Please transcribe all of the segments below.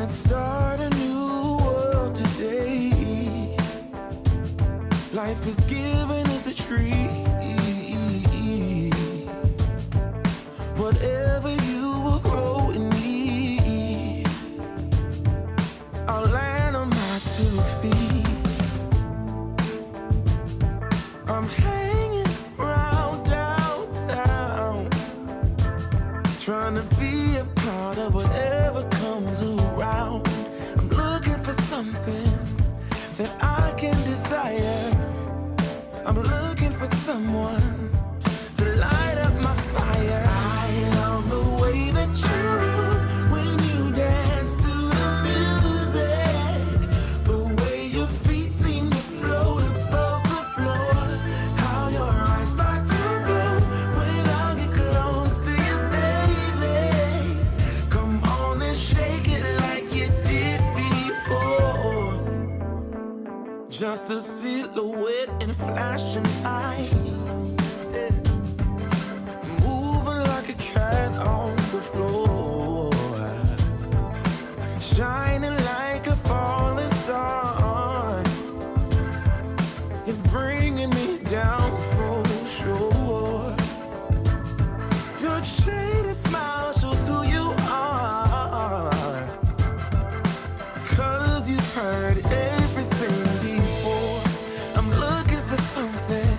Let's start a new world today. Life is given us a treat. Whatever you will throw in me, I'll land on my 2 feet. I'm hanging around downtown, trying to be a part of whatever comes around. I'm looking for something that I can desire. I'm looking for someone to light up my fire. I love the way that you move when you dance to the music. The way your feet seem to float above the floor. How your eyes start to glow when I get close to you, baby. Come on and shake it like you did before. Just a silhouette and flashing eyes, moving like a cat on the floor, shining like a falling star. You're bringing me down for sure. Your jaded smile shows who you are, 'cause you've heard everything before. I'm looking for something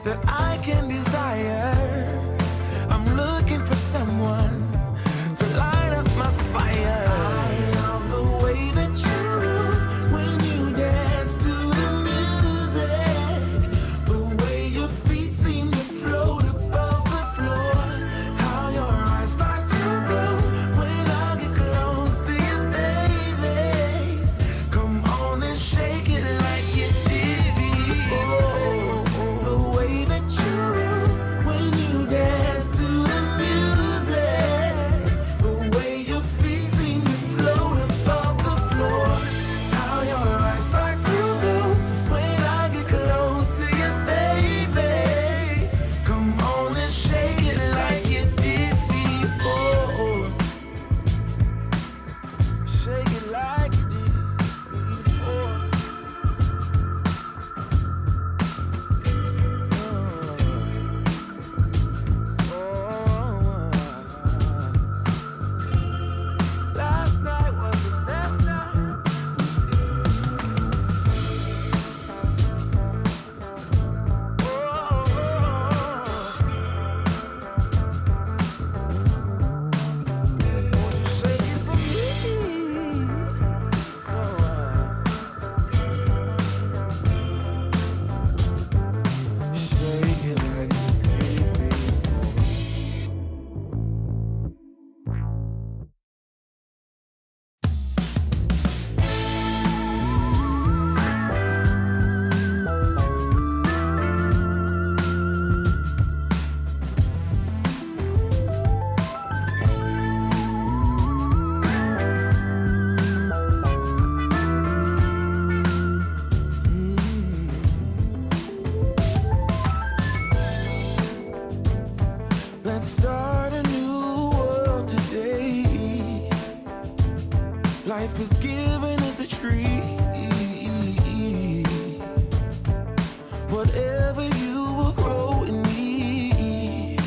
that I can desire. I'm looking for someone to light up my fire. I love the way that you move when you dance to the music. The way your feet seem to float above the floor. How your eyes start to glow when I get close to you, baby. Come on and shake it like you did before. The way that you move when you dance to the music. The way your feet seem to float above the floor. How your eyes start to glow when I get close to you, baby. Come on and shake it like you did before. Shake it like you did before. Last night was the best night. Won't you shake it for me? Shake it like you did before. Let's start a new world today. Life is given us a treat. Whatever you will throw in me,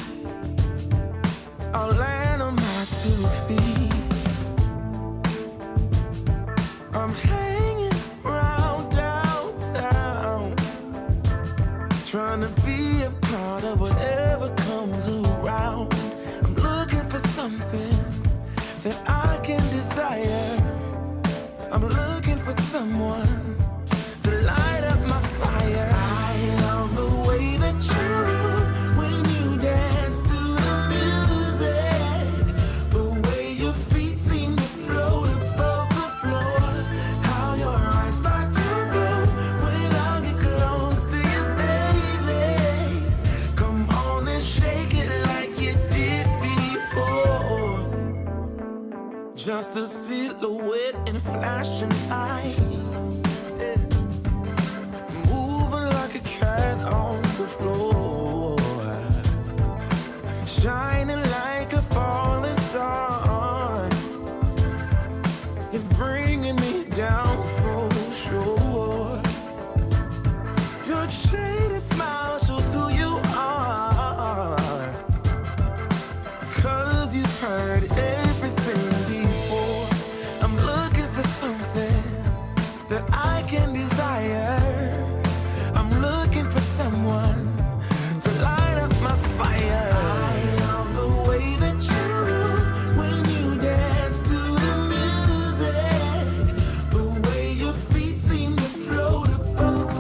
I'll land on my 2 feet. I'm hanging around downtown, trying to be a part of whatever comes around. I'm looking for something that I can desire. I'm looking for someone to light up my fire. I love the way that you move when you dance to the music. The way your feet seem to float above the floor. How your eyes start to glow when I get close to you, baby. Come on and shake it like you did before. Just a silhouette and flashing eyes, moving like a cat on the floor, shining like a falling star. and bringing me down for sure. Your jaded smile shows who you are, 'cause you've heard everything before. I'm looking for something that I can desire. I'm looking for someone to light up my fire. I love the way that you move when you dance to the music, the way your feet seem to float above the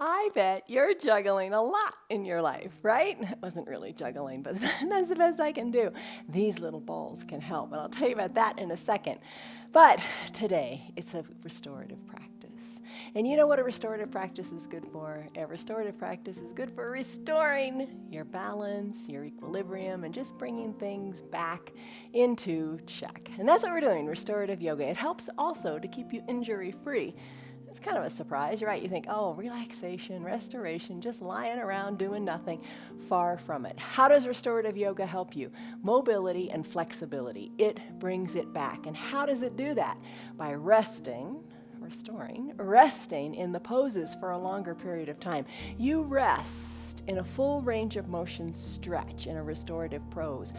I bet you're juggling a lot in your life, right? It wasn't really juggling, but that's the best I can do. These little balls can help, and I'll tell you about that in a second. But today, it's a restorative practice. And you know what a restorative practice is good for? A restorative practice is good for restoring your balance, your equilibrium, and just bringing things back into check. And that's what we're doing, restorative yoga. It helps also to keep you injury-free. It's kind of a surprise, right? You think, oh, relaxation, restoration, just lying around doing nothing. Far from it. How does restorative yoga help you? Mobility and flexibility. It brings it back. And how does it do that? By resting in the poses for a longer period of time. You rest in a full range of motion stretch in a restorative practice.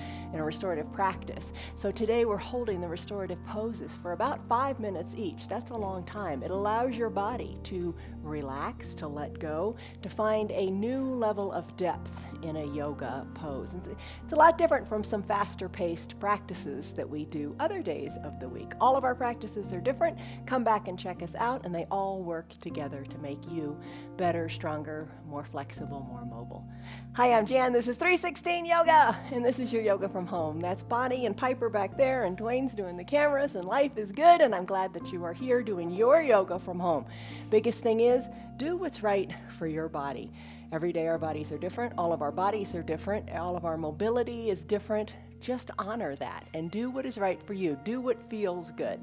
So today we're holding the restorative poses for about 5 minutes each. That's a long time. It allows your body to relax, to let go, to find a new level of depth in a yoga pose. And it's a lot different from some faster paced practices that we do other days of the week. All of our practices are different. Come back and check us out, and they all work together to make you better, stronger, more flexible, more mobile. Hi, I'm Jan. This is 316 Yoga, and this is your yoga from home. That's Bonnie and Piper back there, and Dwayne's doing the cameras, and life is good, and I'm glad that you are here doing your yoga from home. Biggest thing is, do what's right for your body. Every day our bodies are different. All of our bodies are different. All of our mobility is different. Just honor that and do what is right for you. Do what feels good.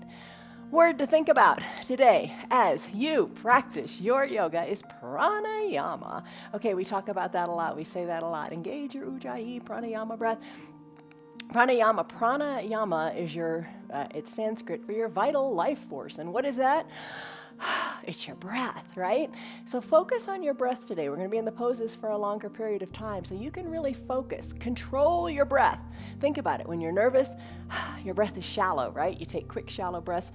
Word to think about today as you practice your yoga is pranayama. Okay, we talk about that a lot. We say that a lot. Engage your ujjayi pranayama breath. Pranayama is it's Sanskrit for your vital life force. And what is that? It's your breath, right? So focus on your breath today. We're going to be in the poses for a longer period of time, so you can really focus. Control your breath. Think about it. When you're nervous, your breath is shallow, right? You take quick, shallow breaths.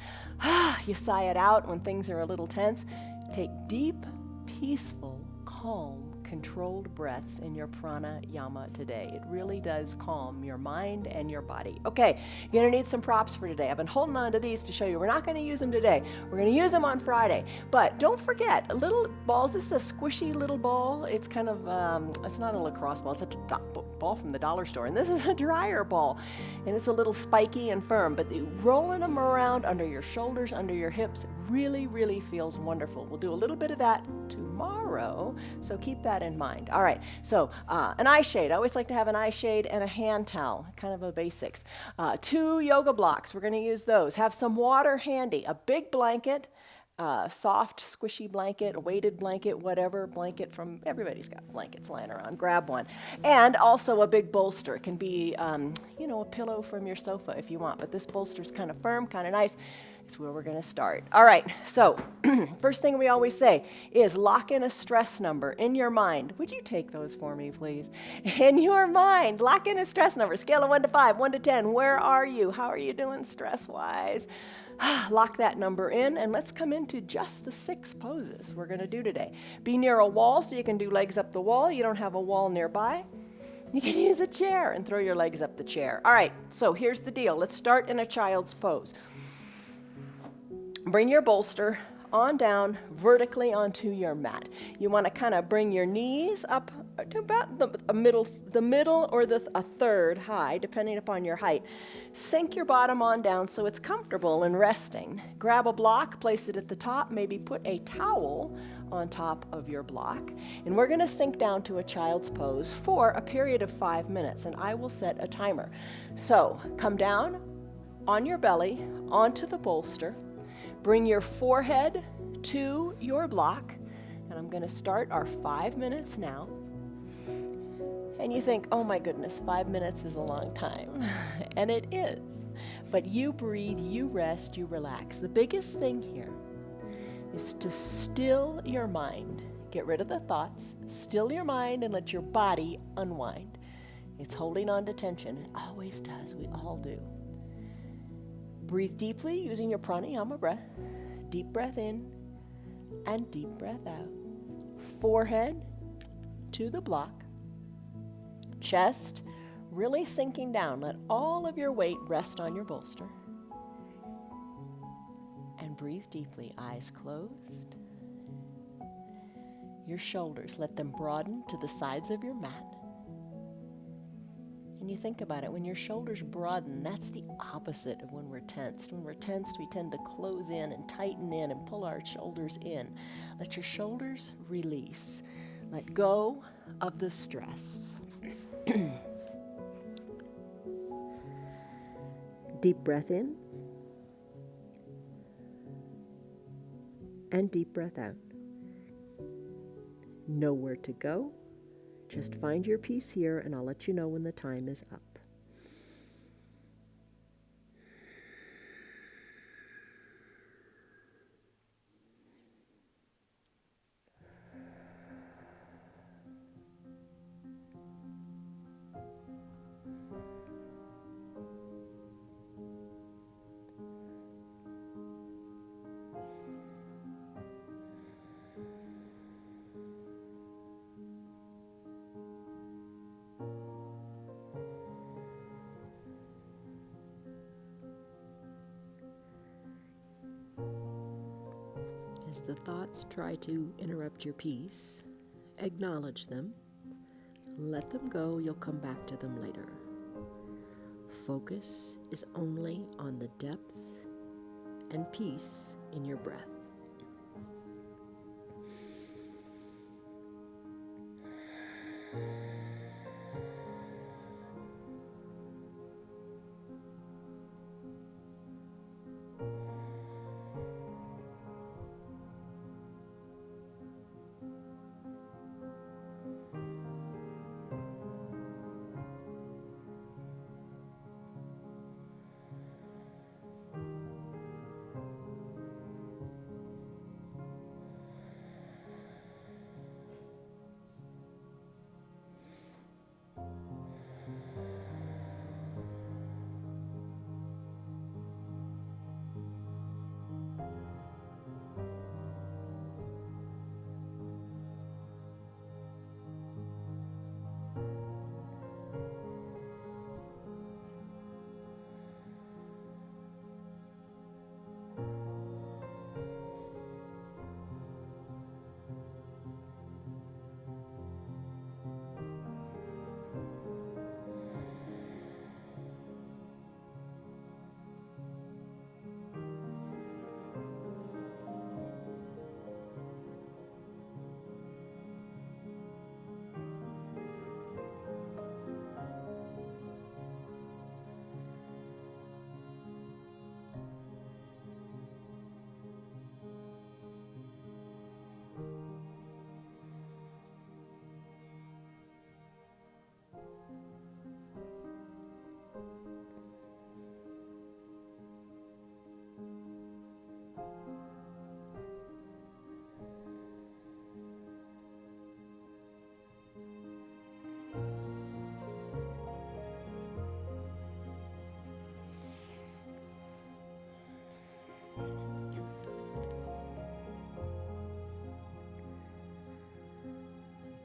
You sigh it out when things are a little tense. Take deep, peaceful, calm, controlled breaths in your pranayama today. It really does calm your mind and your body. Okay, you're going to need some props for today. I've been holding on to these to show you. We're not going to use them today. We're going to use them on Friday. But don't forget, little balls. This is a squishy little ball. It's kind of, it's not a lacrosse ball. It's a ball from the dollar store. And this is a dryer ball. And it's a little spiky and firm. But rolling them around under your shoulders, under your hips, really, really feels wonderful. We'll do a little bit of that tomorrow, so keep that in mind. All right, so an eye shade. I always like to have an eye shade and a hand towel, kind of a basics. 2 yoga blocks, we're going to use those. Have some water handy, a big blanket, soft, squishy blanket, a weighted blanket, whatever blanket from, everybody's got blankets lying around, grab one. And also a big bolster. It can be, a pillow from your sofa if you want, but this bolster's kind of firm, kind of nice. It's where we're going to start. All right, so first thing we always say is lock in a stress number in your mind. Would you take those for me, please? In your mind, lock in a stress number. Scale of 1 to 5, 1 to 10. Where are you? How are you doing stress-wise? Lock that number in, and let's come into just the 6 poses we're going to do today. Be near a wall so you can do legs up the wall. You don't have a wall nearby. You can use a chair and throw your legs up the chair. All right, so here's the deal. Let's start in a child's pose. Bring your bolster on down vertically onto your mat. You want to kind of bring your knees up to about the middle or a third high, depending upon your height. Sink your bottom on down so it's comfortable and resting. Grab a block, place it at the top, maybe put a towel on top of your block. And we're going to sink down to a child's pose for a period of 5 minutes, and I will set a timer. So come down on your belly, onto the bolster. Bring your forehead to your block, and I'm going to start our 5 minutes now. And you think, oh my goodness, 5 minutes is a long time. And it is. But you breathe, you rest, you relax. The biggest thing here is to still your mind. Get rid of the thoughts, still your mind, and let your body unwind. It's holding on to tension. It always does. We all do. Breathe deeply using your pranayama breath. Deep breath in and deep breath out. Forehead to the block. Chest really sinking down. Let all of your weight rest on your bolster. And breathe deeply, eyes closed. Your shoulders, let them broaden to the sides of your mat. And you think about it, when your shoulders broaden, that's the opposite of when we're tensed. When we're tensed, we tend to close in and tighten in and pull our shoulders in. Let your shoulders release. Let go of the stress. Deep breath in and deep breath out. Nowhere to go. Just find your peace here, and I'll let you know when the time is up. As the thoughts try to interrupt your peace, acknowledge them, let them go, you'll come back to them later. Focus is only on the depth and peace in your breath.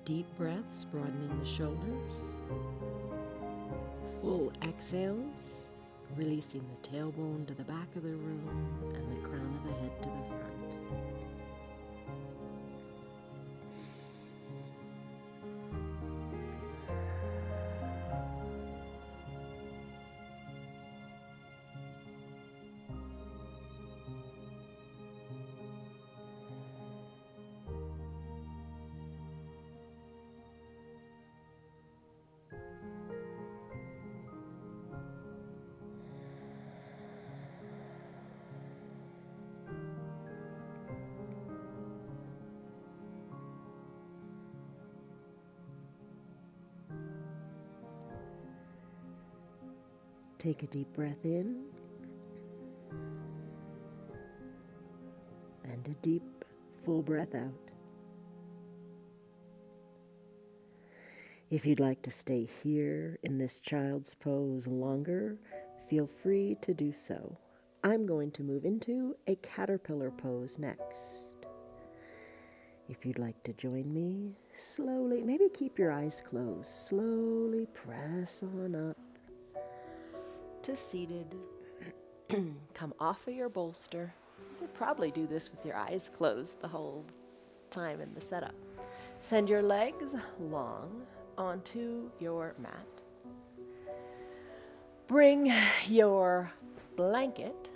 Deep breaths, broadening the shoulders. Full exhales, releasing the tailbone to the back of the room and the crown of the head to the front. Take a deep breath in and a deep, full breath out. If you'd like to stay here in this child's pose longer, feel free to do so. I'm going to move into a caterpillar pose next. If you'd like to join me, slowly, maybe keep your eyes closed, slowly press on up To seated. Come off of your bolster. You could probably do this with your eyes closed the whole time in the setup. Send your legs long onto your mat. Bring your blanket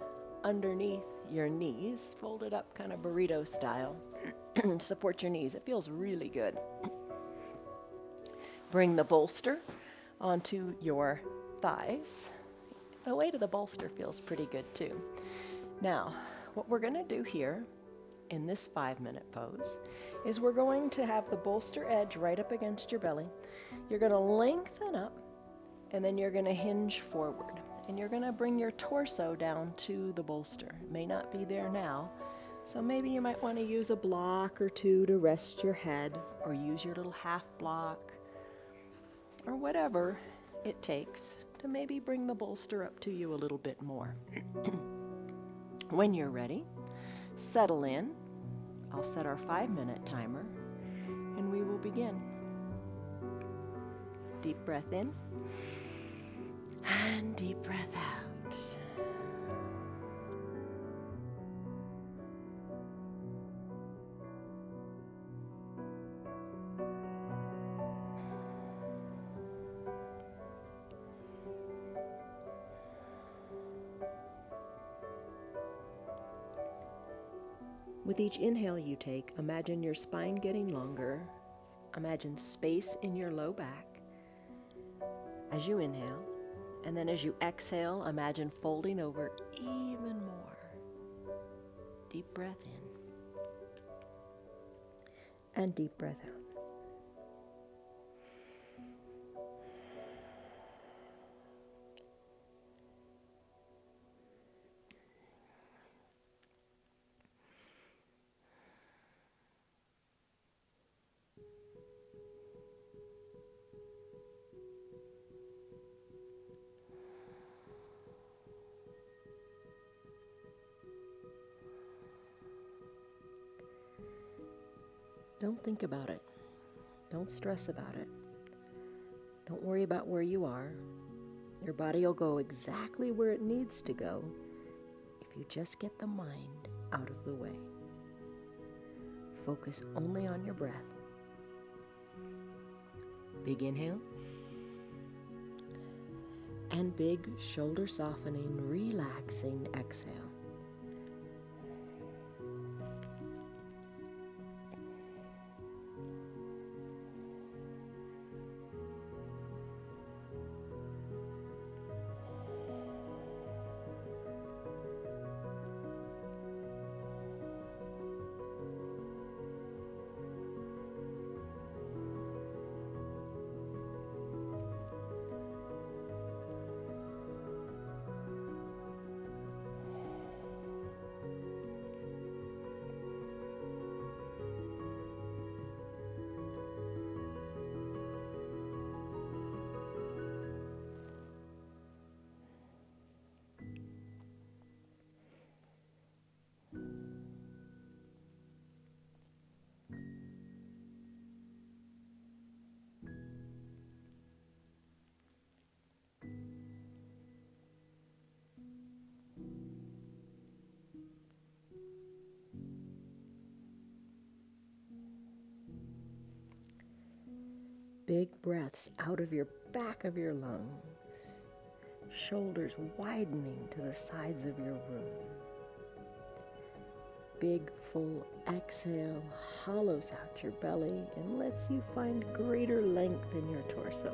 underneath your knees, fold it up kind of burrito style. Support your knees. It feels really good. Bring the bolster onto your thighs. The weight of the bolster feels pretty good too. Now, what we're going to do here in this 5-minute pose is we're going to have the bolster edge right up against your belly. You're going to lengthen up and then you're going to hinge forward. And you're going to bring your torso down to the bolster. It may not be there now, so maybe you might want to use a block or two to rest your head, or use your little half block, or whatever it takes to maybe bring the bolster up to you a little bit more. When you're ready, settle in. I'll set our 5-minute timer, and we will begin. Deep breath in, and deep breath out. With each inhale you take, imagine your spine getting longer. Imagine space in your low back as you inhale. And then as you exhale, imagine folding over even more. Deep breath in. And deep breath out. Don't think about it. Don't stress about it. Don't worry about where you are. Your body will go exactly where it needs to go if you just get the mind out of the way. Focus only on your breath. Big inhale. And big shoulder softening, relaxing exhale. Big breaths out of your back of your lungs, shoulders widening to the sides of your room. Big full exhale hollows out your belly and lets you find greater length in your torso.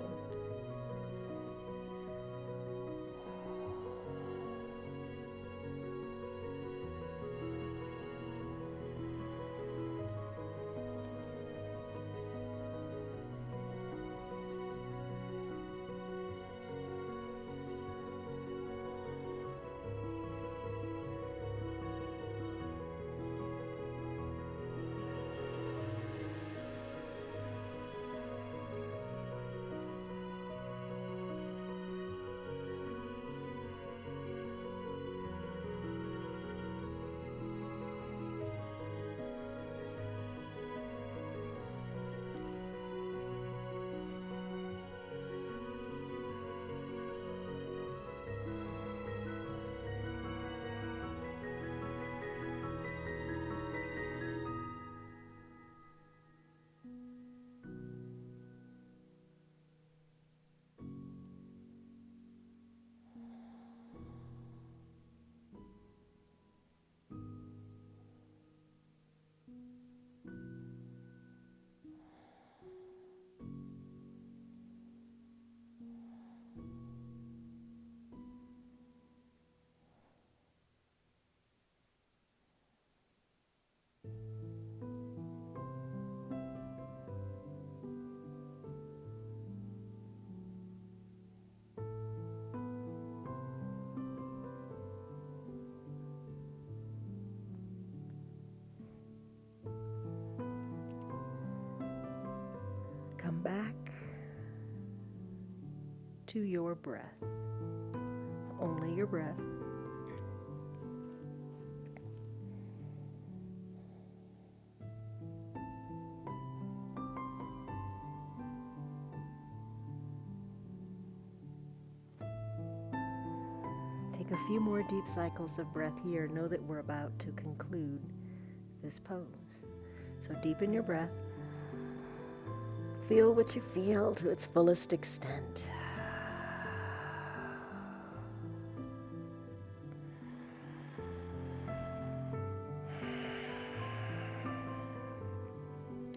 into your breath. Only your breath. Take a few more deep cycles of breath here. Know that we're about to conclude this pose. So deepen your breath. Feel what you feel to its fullest extent.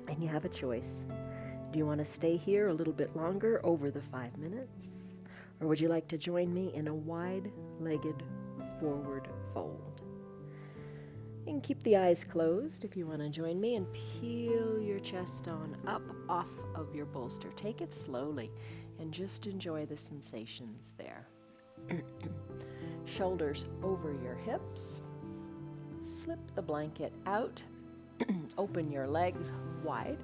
And you have a choice. Do you want to stay here a little bit longer over the 5 minutes? Or would you like to join me in a wide-legged forward fold? You can keep the eyes closed if you want to join me, and peel your chest on up off of your bolster. Take it slowly and just enjoy the sensations there. Shoulders over your hips. Slip the blanket out. Open your legs wide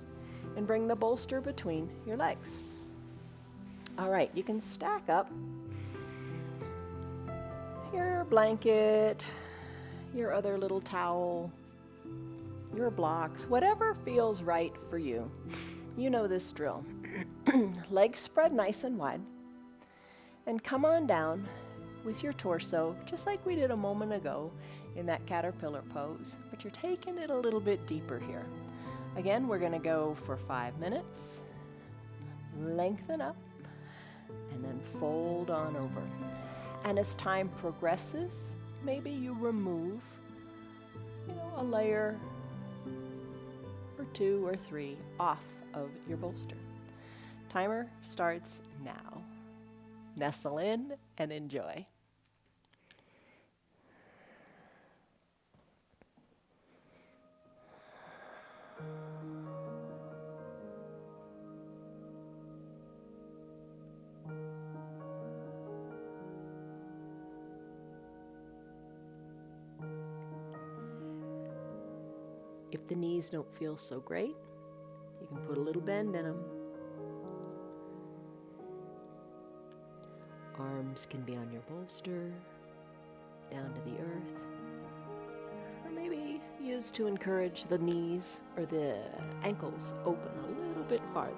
and bring the bolster between your legs. All right, you can stack up your blanket, your other little towel, your blocks, whatever feels right for you. You know this drill. Legs spread nice and wide. And come on down with your torso, just like we did a moment ago in that caterpillar pose, but you're taking it a little bit deeper here. Again, we're gonna go for 5 minutes. Lengthen up and then fold on over. And as time progresses, maybe you remove, a layer or 2 or 3 off of your bolster. Timer starts now. Nestle in and enjoy. If the knees don't feel so great, you can put a little bend in them. Arms can be on your bolster, down to the earth, or maybe used to encourage the knees or the ankles open a little bit farther.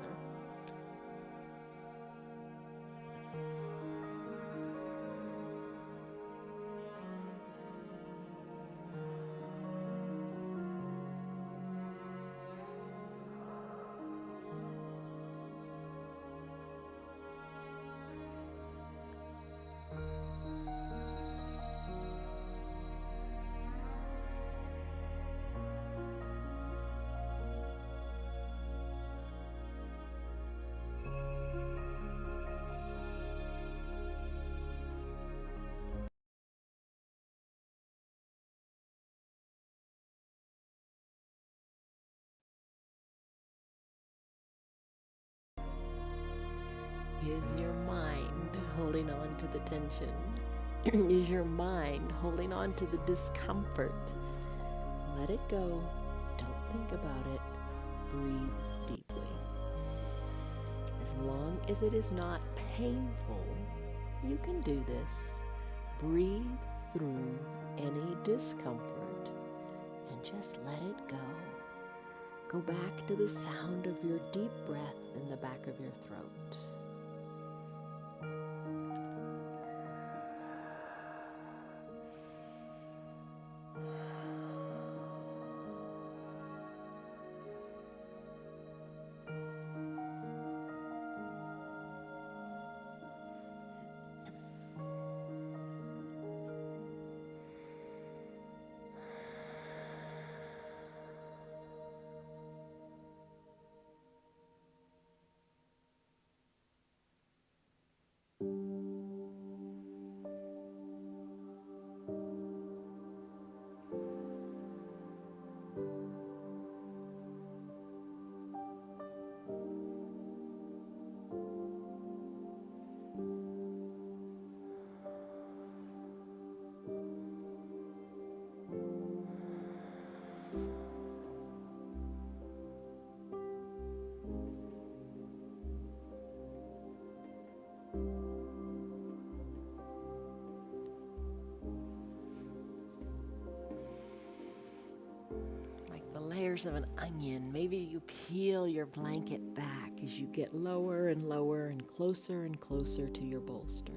Is your mind holding on to the tension? Is your mind holding on to the discomfort? Let it go. Don't think about it. Breathe deeply. As long as it is not painful, you can do this. Breathe through any discomfort and just let it go. Go back to the sound of your deep breath in the back of your throat. layers of an onion. Maybe you peel your blanket back as you get lower and lower and closer to your bolster.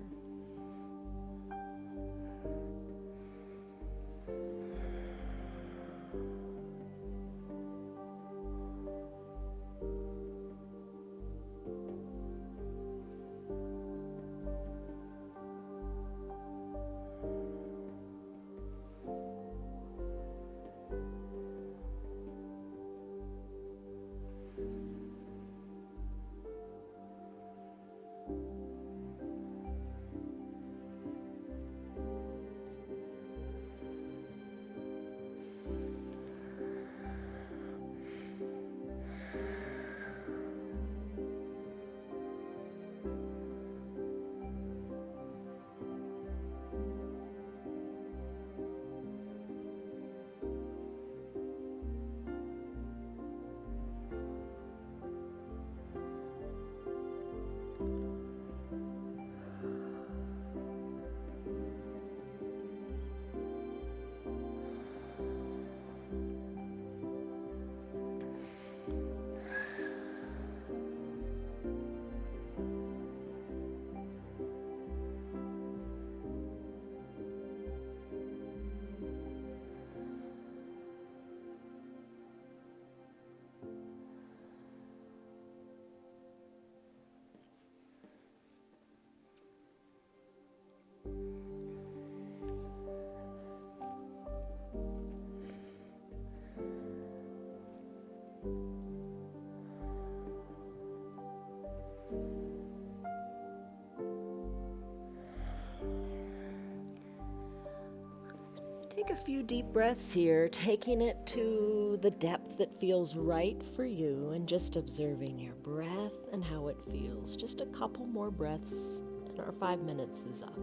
Take a few deep breaths here, taking it to the depth that feels right for you and just observing your breath and how it feels. Just a couple more breaths and our 5 minutes is up.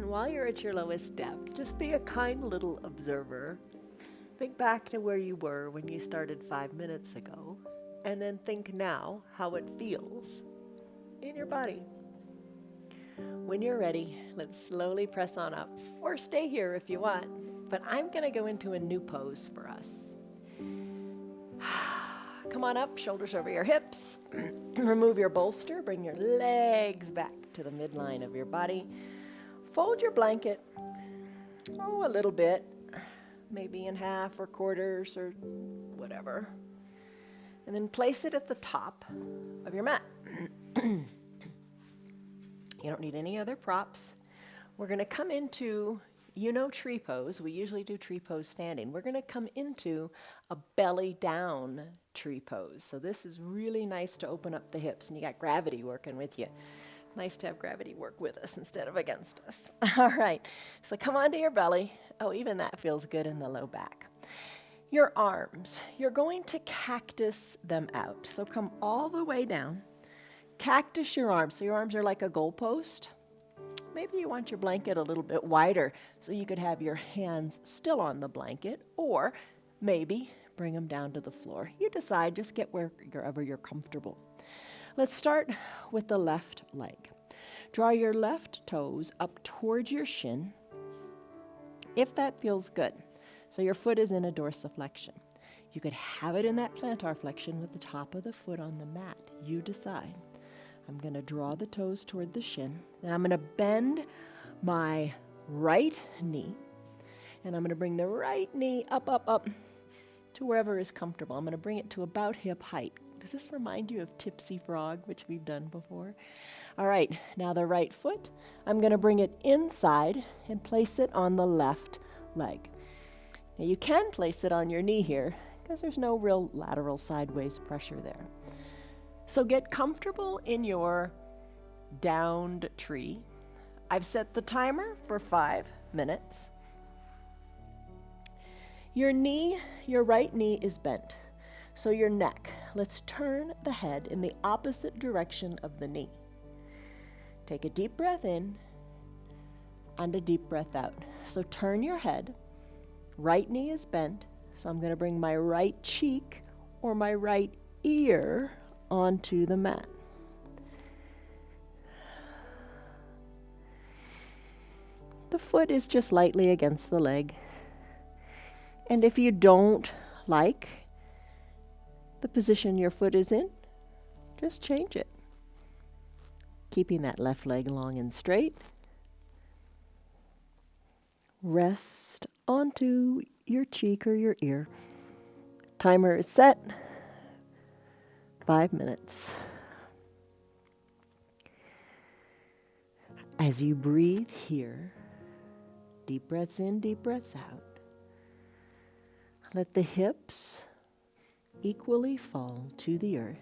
While you're at your lowest depth, just be a kind little observer. Think back to where you were when you started 5 minutes ago, and then think now how it feels in your body. When you're ready, let's slowly press on up, or stay here if you want, but I'm going to go into a new pose for us. Come on up, shoulders over your hips. Remove your bolster, bring your legs back to the midline of your body. Fold your blanket, a little bit, maybe in half or quarters or whatever. And then place it at the top of your mat. You don't need any other props. We're going to come into, tree pose. We usually do tree pose standing. We're going to come into a belly down tree pose. So this is really nice to open up the hips, and you got gravity working with you. Nice to have gravity work with us instead of against us. All right, so come onto your belly. Oh, even that feels good in the low back. Your arms, you're going to cactus them out. So come all the way down. Cactus your arms. So your arms are like a goalpost. Maybe you want your blanket a little bit wider so you could have your hands still on the blanket, or maybe bring them down to the floor. You decide, just get wherever you're comfortable. Let's start with the left leg. Draw your left toes up towards your shin, if that feels good. So your foot is in a dorsiflexion. You could have it in that plantar flexion with the top of the foot on the mat. You decide. I'm going to draw the toes toward the shin. Then I'm going to bend my right knee, and I'm going to bring the right knee up to wherever is comfortable. I'm going to bring it to about hip height. Does this remind you of Tipsy Frog, which we've done before? All right, now the right foot, I'm going to bring it inside and place it on the left leg. Now you can place it on your knee here because there's no real lateral sideways pressure there. So get comfortable in your downed tree. I've set the timer for 5 minutes. Your knee, your right knee is bent. So your neck, let's turn the head in the opposite direction of the knee. Take a deep breath in and a deep breath out. So turn your head, right knee is bent, So I'm going to bring my right cheek or my right ear onto the mat. The foot is just lightly against the leg. And if you don't like the position your foot is in, just change it. Keeping that left leg long and straight. Rest onto your cheek or your ear. Timer is set. 5 minutes. As you breathe here, deep breaths in, deep breaths out. Let the hips equally fall to the earth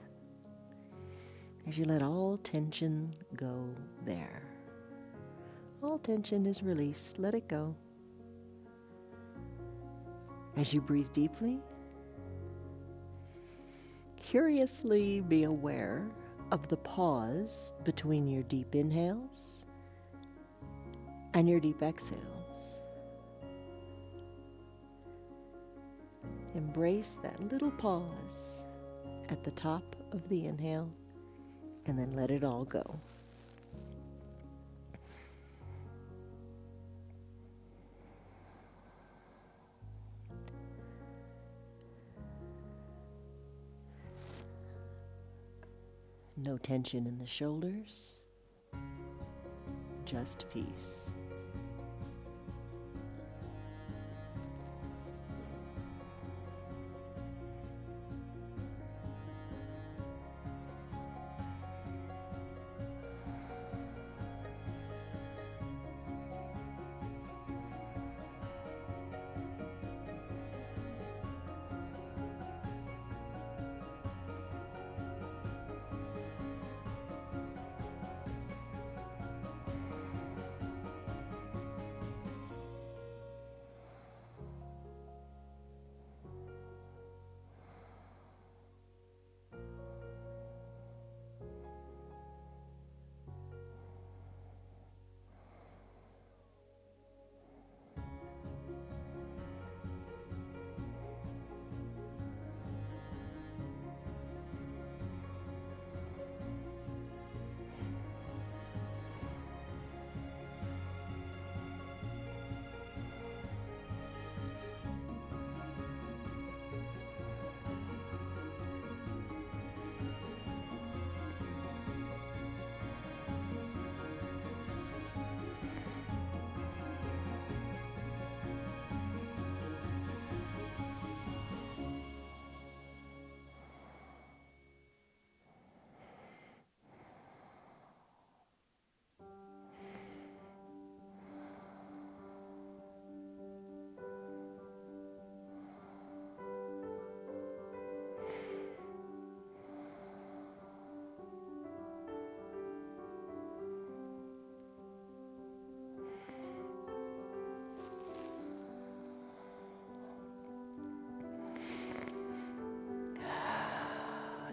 as you let all tension go there. All tension is released. Let it go. As you breathe deeply, curiously be aware of the pause between your deep inhales and your deep exhales. Embrace that little pause at the top of the inhale and then let it all go. No tension in the shoulders, just peace.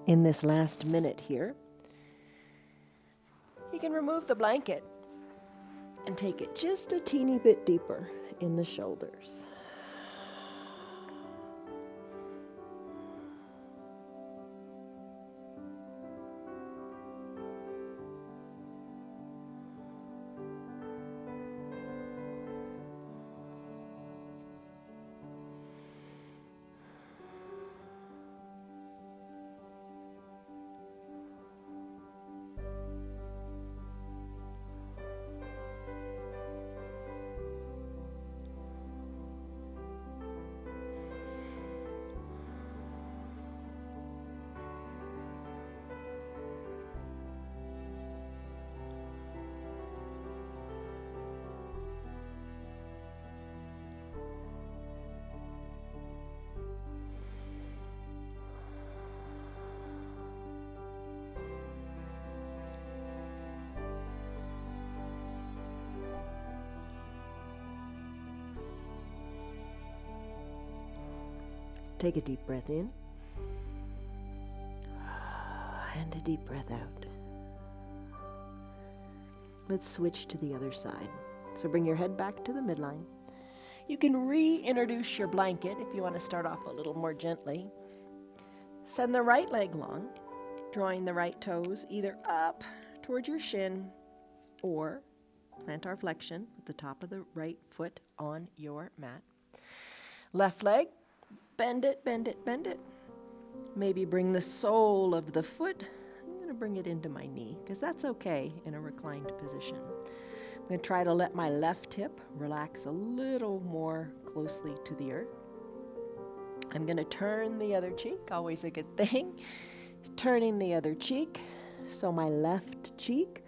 In this last minute here, you can remove the blanket and take it just a teeny bit deeper in the shoulders. Take a deep breath in and a deep breath out. Let's switch to the other side. So bring your head back to the midline. You can reintroduce your blanket if you want to start off a little more gently. Send the right leg long, drawing the right toes either up toward your shin or plantar flexion with the top of the right foot on your mat. Left leg, bend it, bend it, bend it. Maybe bring the sole of the foot. I'm going to bring it into my knee because that's okay in a reclined position. I'm going to try to let my left hip relax a little more closely to the earth. I'm going to turn the other cheek, always a good thing. Turning the other cheek, so my left cheek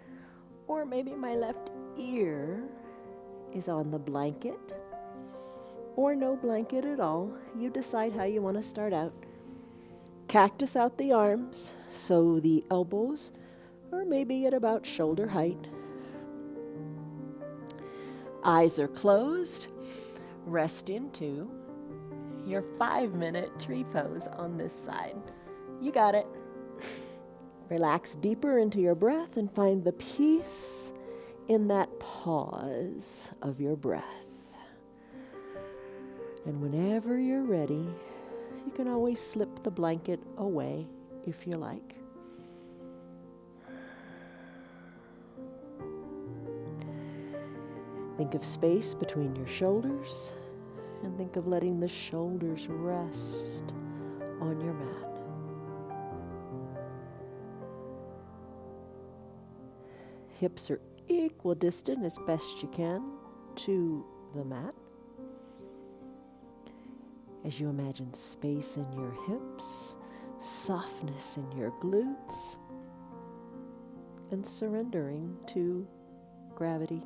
or maybe my left ear is on the blanket or no blanket at all. You decide how you want to start out. Cactus out the arms, so the elbows are maybe at about shoulder height. Eyes are closed. Rest into your 5-minute tree pose on this side. You got it. Relax deeper into your breath and find the peace in that pause of your breath. And whenever you're ready, you can always slip the blanket away if you like. Think of space between your shoulders and think of letting the shoulders rest on your mat. Hips are equidistant as best you can to the mat. As you imagine space in your hips, softness in your glutes, and surrendering to gravity.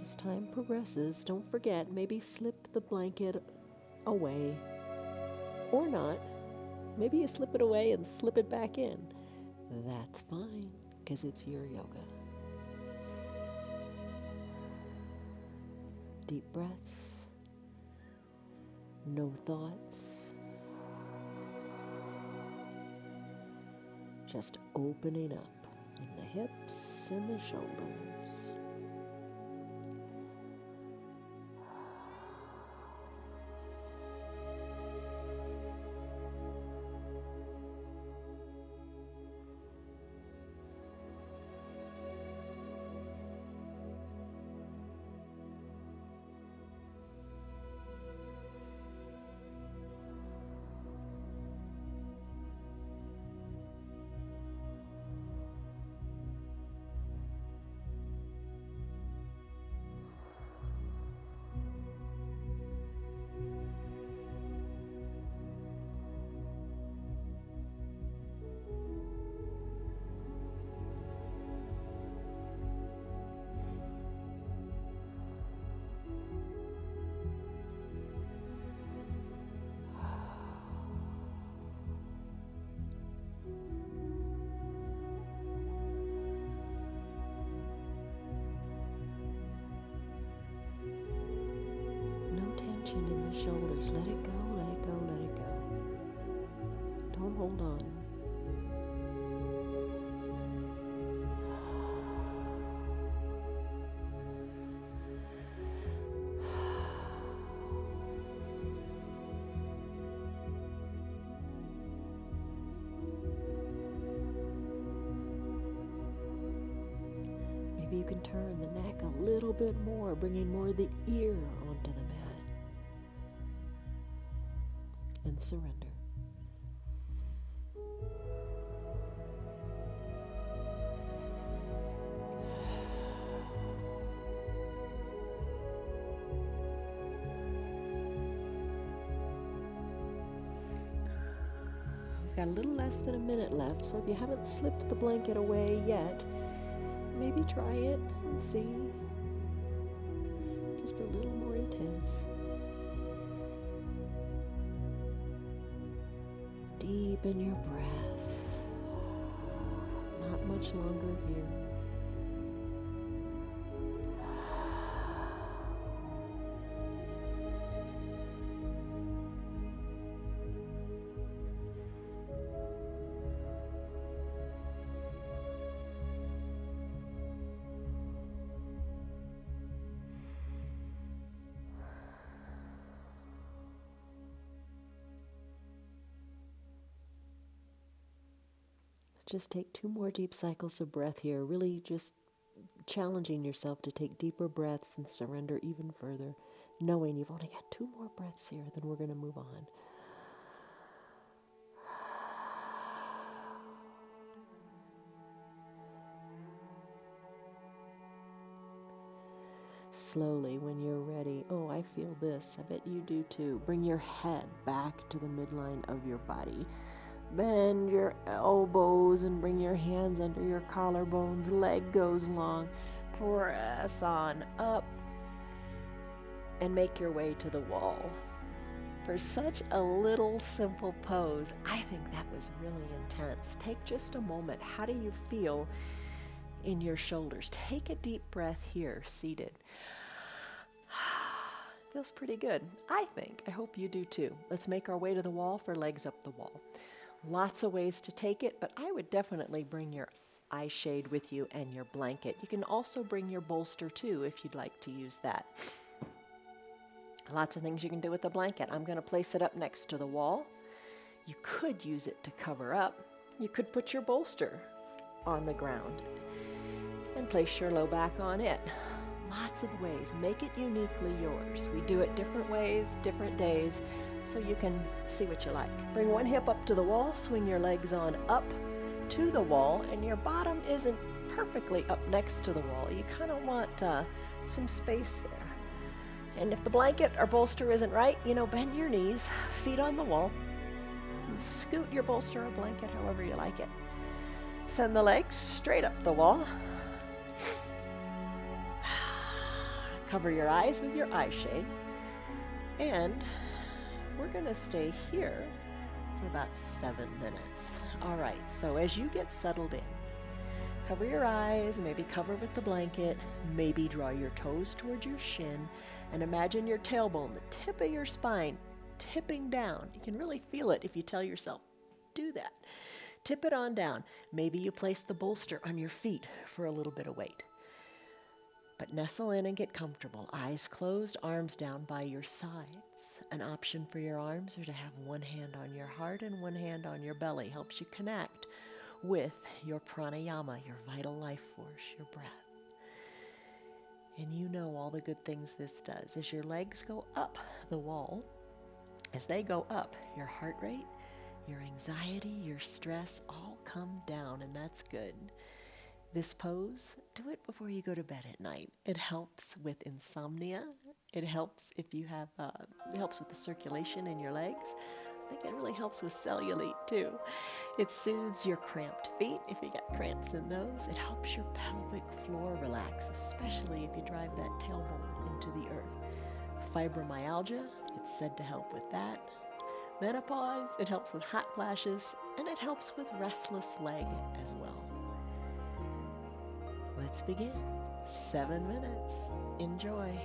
As time progresses, don't forget, maybe slip the blanket away or not. Maybe you slip it away and slip it back in. That's fine, because it's your yoga. Deep breaths, no thoughts, just opening up in the hips and the shoulders. In the shoulders. Let it go, let it go, let it go. Don't hold on. Maybe you can turn the neck a little bit more, bringing more of the ear onto the mat. and surrender. We've got a little less than a minute left, so if you haven't slipped the blanket away yet, maybe try it and see. Just a little more intense. Deepen your breath. Not much longer here. Just take 2 more deep cycles of breath here, really just challenging yourself to take deeper breaths and surrender even further, knowing you've only got 2 more breaths here, then we're going to move on. Slowly, when you're ready, oh, I feel this, I bet you do too. Bring your head back to the midline of your body. Bend your elbows and bring your hands under your collarbones. Leg goes long. Press on up and make your way to the wall. For such a little simple pose, I think that was really intense. Take just a moment. How do you feel in your shoulders? Take a deep breath here, seated. Feels pretty good, I think. I hope you do too. Let's make our way to the wall for legs up the wall. Lots of ways to take it, but I would definitely bring your eye shade with you and your blanket. You can also bring your bolster too if you'd like to use that. Lots of things you can do with the blanket. I'm going to place it up next to the wall. You could use it to cover up. You could put your bolster on the ground and place your low back on it. Lots of ways. Make it uniquely yours. We do it different ways, different days, so you can see what you like. Bring one hip up to the wall, swing your legs on up to the wall, and your bottom isn't perfectly up next to the wall. You kind of want some space there. And if the blanket or bolster isn't right, bend your knees, feet on the wall, and scoot your bolster or blanket however you like it. Send the legs straight up the wall. Cover your eyes with your eye shade. And we're going to stay here for about 7 minutes. All right, so as you get settled in, cover your eyes, maybe cover with the blanket, maybe draw your toes towards your shin, and imagine your tailbone, the tip of your spine, tipping down. You can really feel it if you tell yourself, do that. Tip it on down. Maybe you place the bolster on your feet for a little bit of weight. But nestle in and get comfortable. Eyes closed, arms down by your sides. An option for your arms are to have one hand on your heart and one hand on your belly. Helps you connect with your pranayama, your vital life force, your breath. And you know all the good things this does. As your legs go up the wall, as they go up, your heart rate, your anxiety, your stress all come down, and that's good. This pose, do it before you go to bed at night. It helps with insomnia. It helps if you have, it helps with the circulation in your legs. I think it really helps with cellulite too. It soothes your cramped feet if you got cramps in those. It helps your pelvic floor relax, especially if you drive that tailbone into the earth. Fibromyalgia, it's said to help with that. Menopause, it helps with hot flashes, and it helps with restless leg as well. Let's begin. 7 minutes. Enjoy.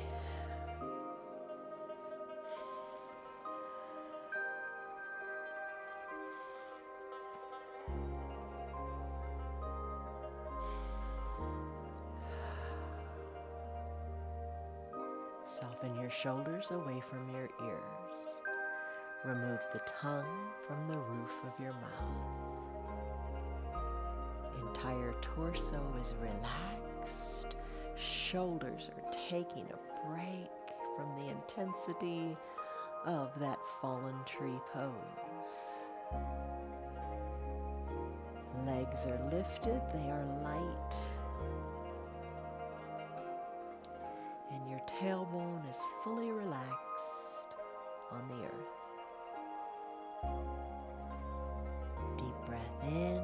Soften your shoulders away from your ears. Remove the tongue from the roof of your mouth. Entire torso is relaxed. Shoulders are taking a break from the intensity of that fallen tree pose. Legs are lifted, they are light, and your tailbone is fully relaxed on the earth. Deep breath in.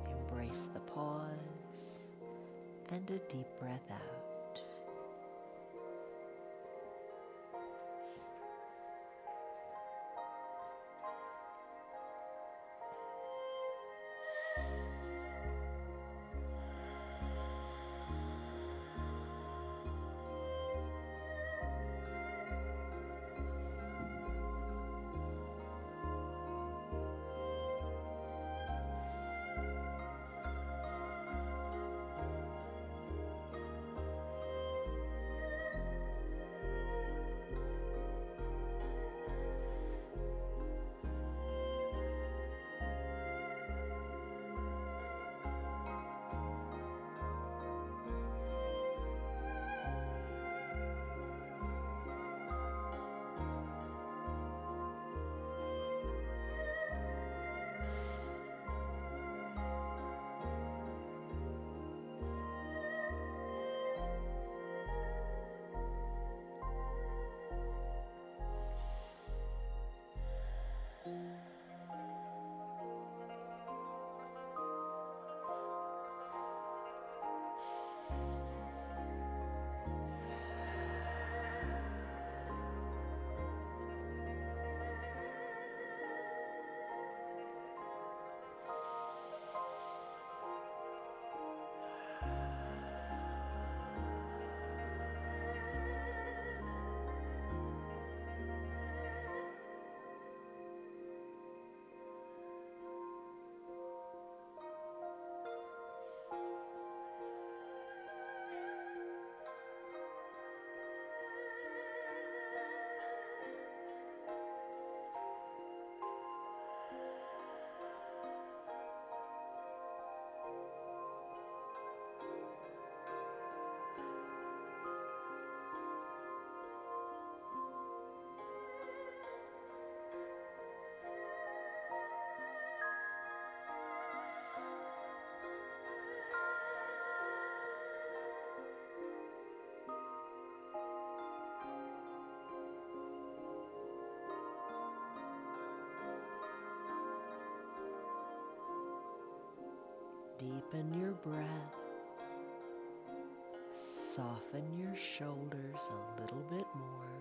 Embrace the pause, and a deep breath out. Deepen your breath. Soften your shoulders a little bit more.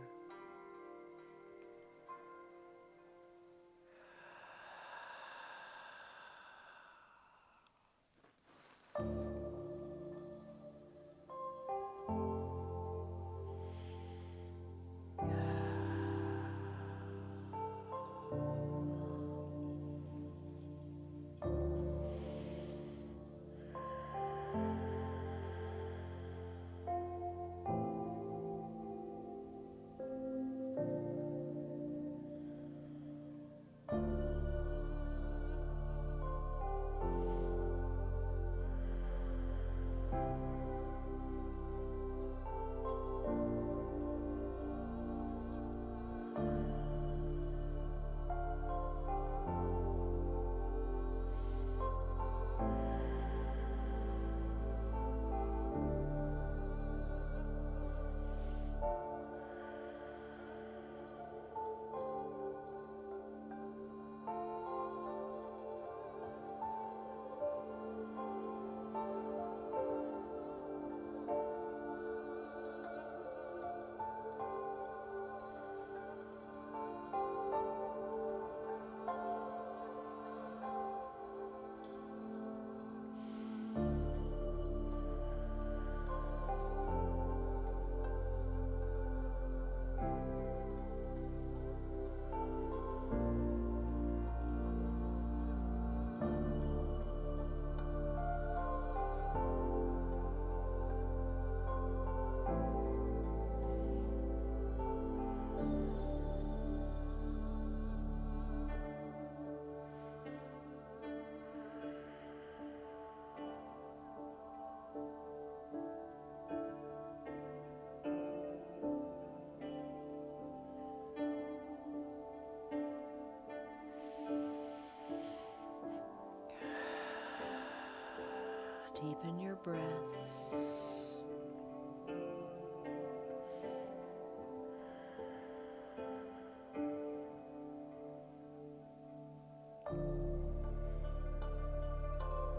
Deepen your breaths.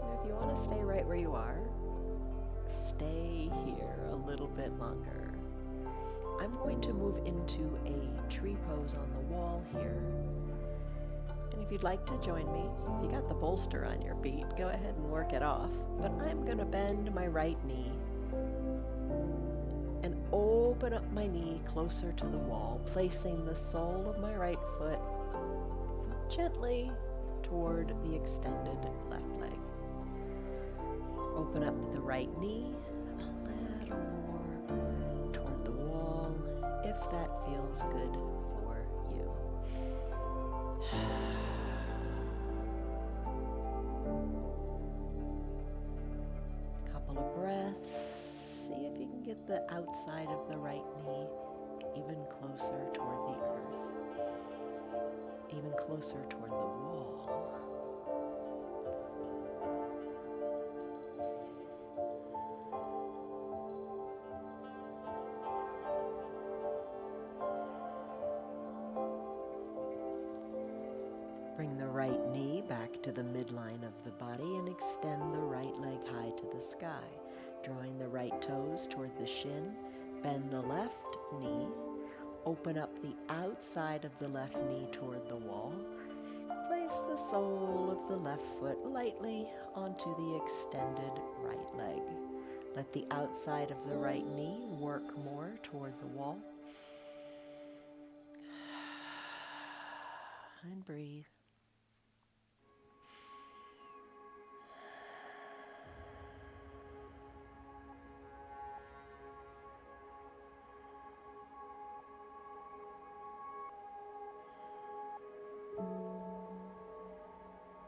And if you want to stay right where you are, stay here a little bit longer. I'm going to move into a tree pose on the wall here. And if you'd like to join me, if you got the bolster on your feet, go ahead and work it off. But I'm going to bend my right knee and open up my knee closer to the wall, placing the sole of my right foot gently toward the extended left leg. Open up the right knee a little more toward the wall, if that feels good for you. Couple of breaths. See if you can get the outside of the right knee even closer toward the earth, even closer toward the wall. Bring the right knee back to the midline of the body and extend the right leg high to the sky, drawing the right toes toward the shin. Bend the left knee. Open up the outside of the left knee toward the wall. Place the sole of the left foot lightly onto the extended right leg. Let the outside of the right knee work more toward the wall. And breathe.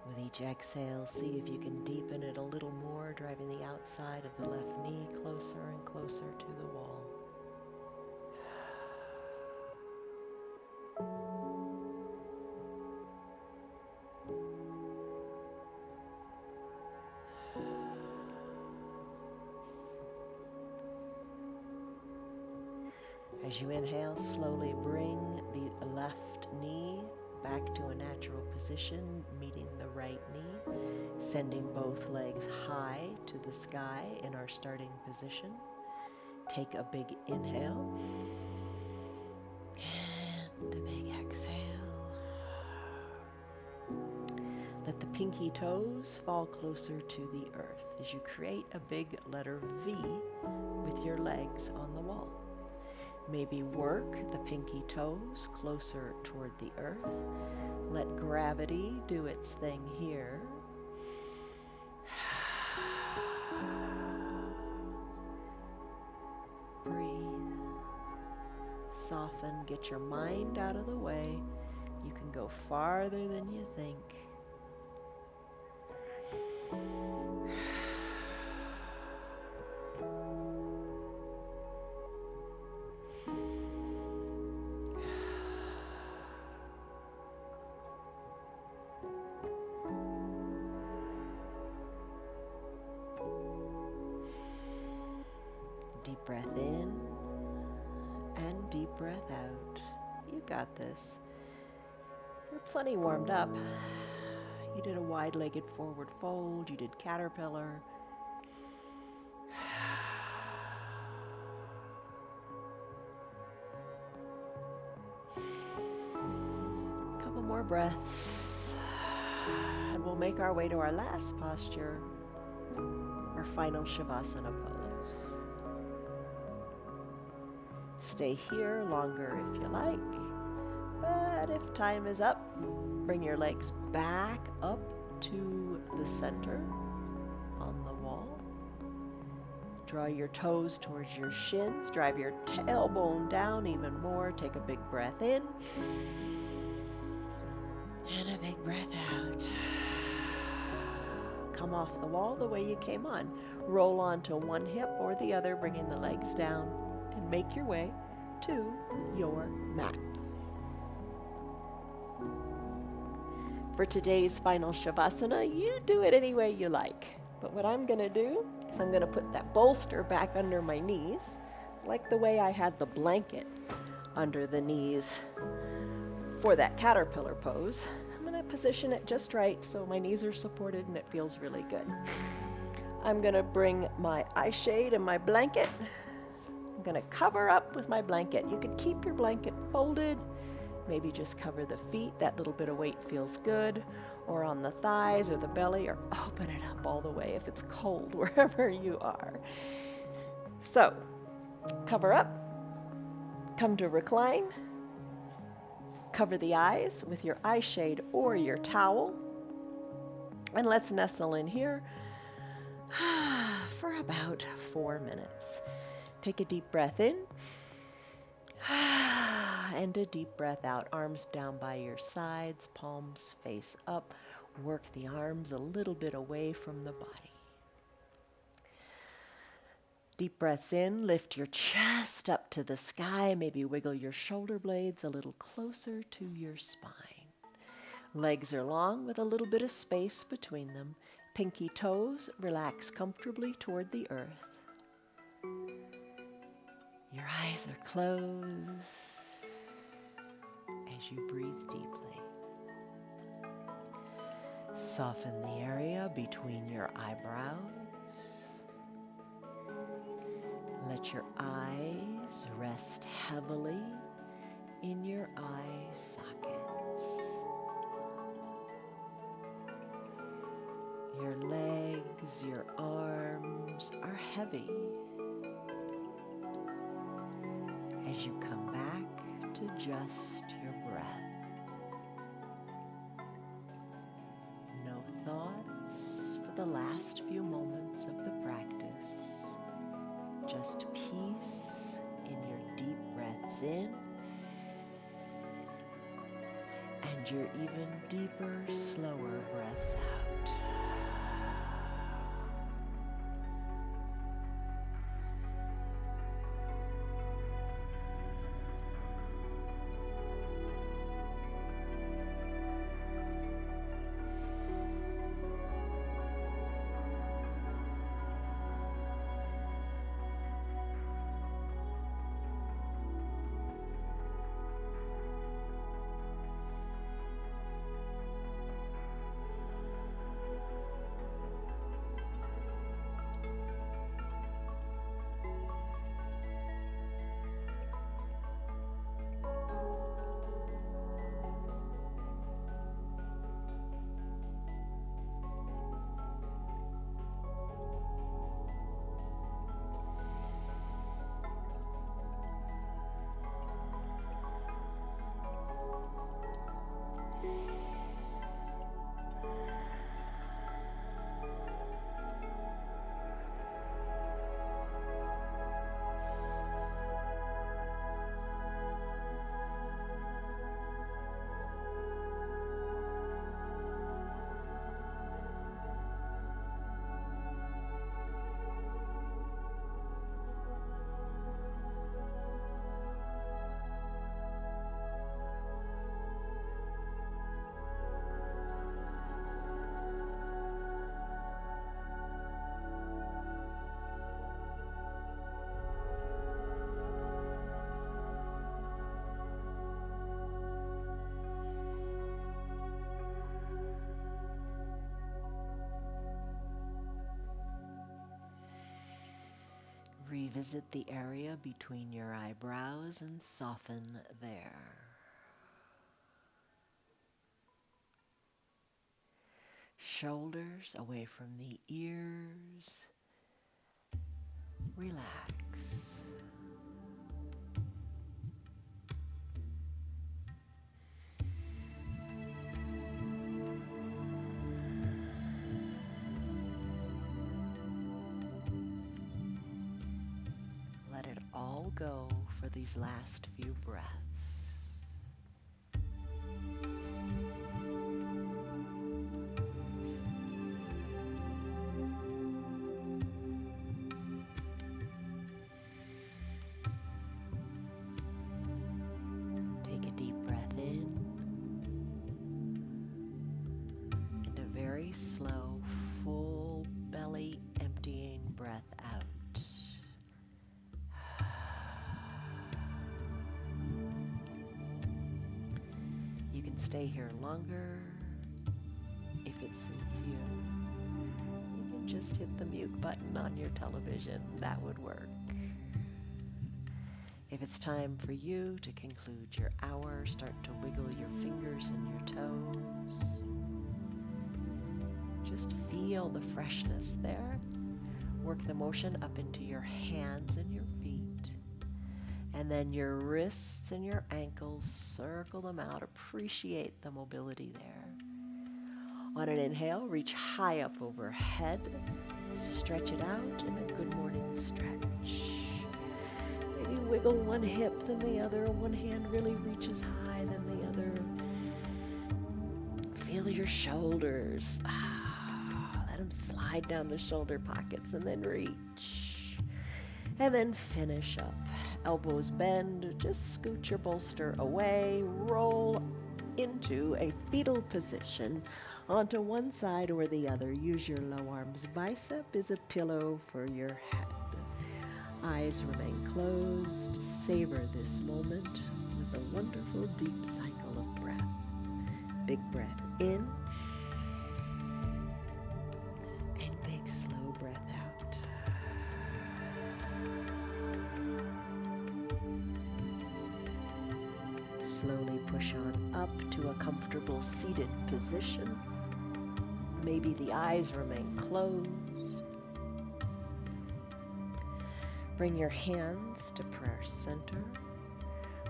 With each exhale, see if you can deepen it a little more, driving the outside of the left knee closer and closer to the wall. As you inhale, slowly bring the left knee back to a natural position, meeting the right knee, sending both legs high to the sky in our starting position. Take a big inhale and a big exhale. Let the pinky toes fall closer to the earth as you create a big letter V with your legs on the wall. Maybe work the pinky toes closer toward the earth. Let gravity do its thing here. Breathe. Soften. Get your mind out of the way. You can go farther than you think. Deep breath in and deep breath out. You got this. You're plenty warmed up. You did a wide-legged forward fold. You did caterpillar. Couple more breaths. And we'll make our way to our last posture, our final Shavasana pose. Stay here longer if you like, but if time is up, bring your legs back up to the center on the wall. Draw your toes towards your shins, drive your tailbone down even more. Take a big breath in and a big breath out. Come off the wall the way you came on. Roll onto one hip or the other, bringing the legs down, and make your way to your mat. For today's final Shavasana, you do it any way you like. But what I'm going to do is I'm going to put that bolster back under my knees, like the way I had the blanket under the knees for that caterpillar pose. I'm going to position it just right so my knees are supported and it feels really good. I'm going to bring my eye shade and my blanket. I'm going to cover up with my blanket. You could keep your blanket folded, maybe just cover the feet. That little bit of weight feels good, or on the thighs or the belly, or open it up all the way if it's cold wherever you are. So, cover up, come to recline, cover the eyes with your eye shade or your towel, and let's nestle in here for about 4 minutes. Take a deep breath in and a deep breath out. Arms down by your sides, palms face up. Work the arms a little bit away from the body. Deep breaths in, lift your chest up to the sky. Maybe wiggle your shoulder blades a little closer to your spine. Legs are long with a little bit of space between them. Pinky toes relax comfortably toward the earth. Your eyes are closed as you breathe deeply. Soften the area between your eyebrows. Let your eyes rest heavily in your eye sockets. Your legs, your arms are heavy. As you come back to just your breath. No thoughts for the last few moments of the practice. Just peace in your deep breaths in and your even deeper, slower breaths out. Revisit the area between your eyebrows and soften there. Shoulders away from the ears. Relax. Let it all go for these last few breaths. Take a deep breath in and a very slow, full belly can stay here longer if it suits you. You can just hit the mute button on your television. That would work. If it's time for you to conclude your hour, start to wiggle your fingers and your toes. Just feel the freshness there. Work the motion up into your hands and your feet. And then your wrists and your ankles, circle them out. Appreciate the mobility there. On an inhale, reach high up overhead. Stretch it out in a good morning stretch. Maybe wiggle one hip, then the other. One hand really reaches high, then the other. Feel your shoulders. Let them slide down the shoulder pockets and then reach. And then finish up. Elbows bend, just scoot your bolster away, roll into a fetal position onto one side or the other. Use your low arms. Bicep is a pillow for your head. Eyes remain closed. Savor this moment with a wonderful deep cycle of breath. Big breath in and big slow breath out. Slowly push on up to a comfortable seated position. Maybe the eyes remain closed. Bring your hands to prayer center.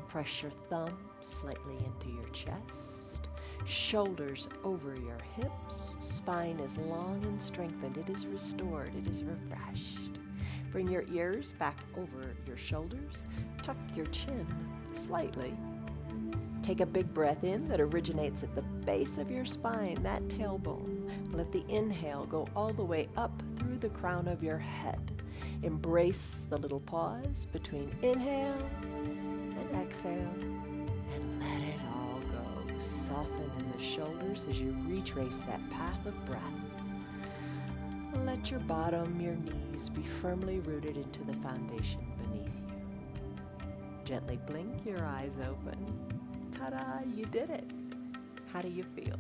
Press your thumbs slightly into your chest. Shoulders over your hips. Spine is long and strengthened. It is restored. It is refreshed. Bring your ears back over your shoulders. Tuck your chin slightly. Take a big breath in that originates at the base of your spine, that tailbone. Let the inhale go all the way up through the crown of your head. Embrace the little pause between inhale and exhale, and let it all go. Soften in the shoulders as you retrace that path of breath. Let your bottom, your knees be firmly rooted into the foundation beneath you. Gently blink your eyes open. Ta-da, you did it. How do you feel?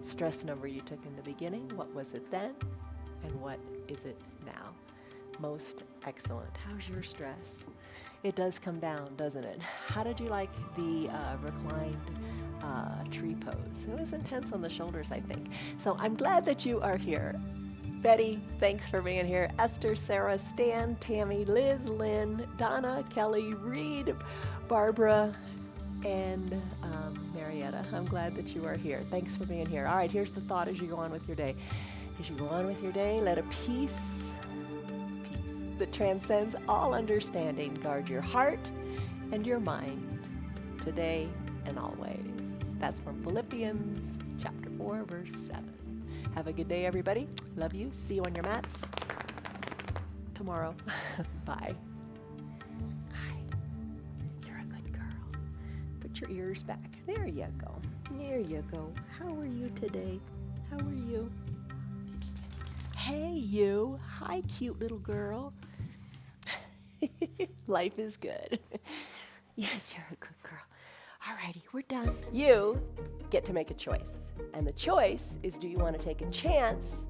Stress number you took in the beginning, what was it then? And what is it now? Most excellent. How's your stress? It does come down, doesn't it? How did you like the reclined tree pose? It was intense on the shoulders, I think. So I'm glad that you are here. Betty, thanks for being here. Esther, Sarah, Stan, Tammy, Liz, Lynn, Donna, Kelly, Reed, Barbara, and Marietta. I'm glad that you are here. Thanks for being here. All right, here's the thought as you go on with your day. As you go on with your day, let a peace that transcends all understanding guard your heart and your mind today and always. That's from Philippians chapter 4, verse 7. Have a good day, everybody. Love you. See you on your mats tomorrow. Bye. Your ears back. There you go. There you go. How are you today? How are you? Hey, you. Hi, cute little girl. Life is good. Yes, you're a good girl. Alrighty, we're done. You get to make a choice. And the choice is, do you want to take a chance?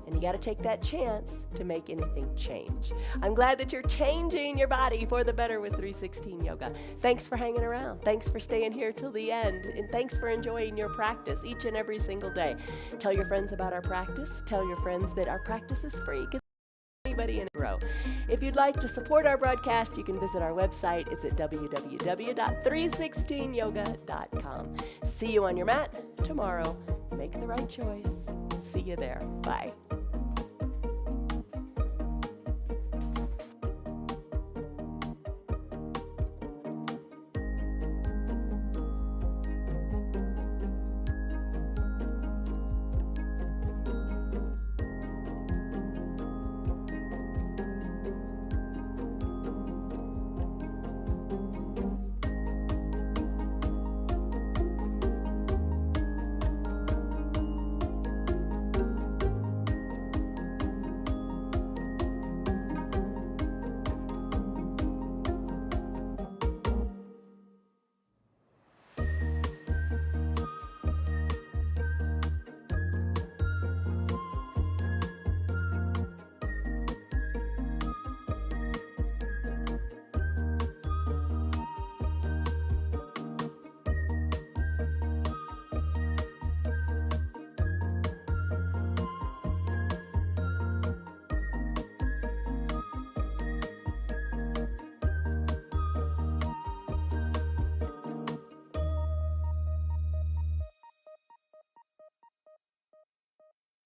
And you got to take that chance to make anything change. I'm glad that you're changing your body for the better with 316 Yoga. Thanks for hanging around. Thanks for staying here till the end. And thanks for enjoying your practice each and every single day. Tell your friends about our practice. Tell your friends that our practice is free. Anybody in a row. If you'd like to support our broadcast, you can visit our website. It's at www.316yoga.com. See you on your mat tomorrow. Make the right choice. See you there. Bye.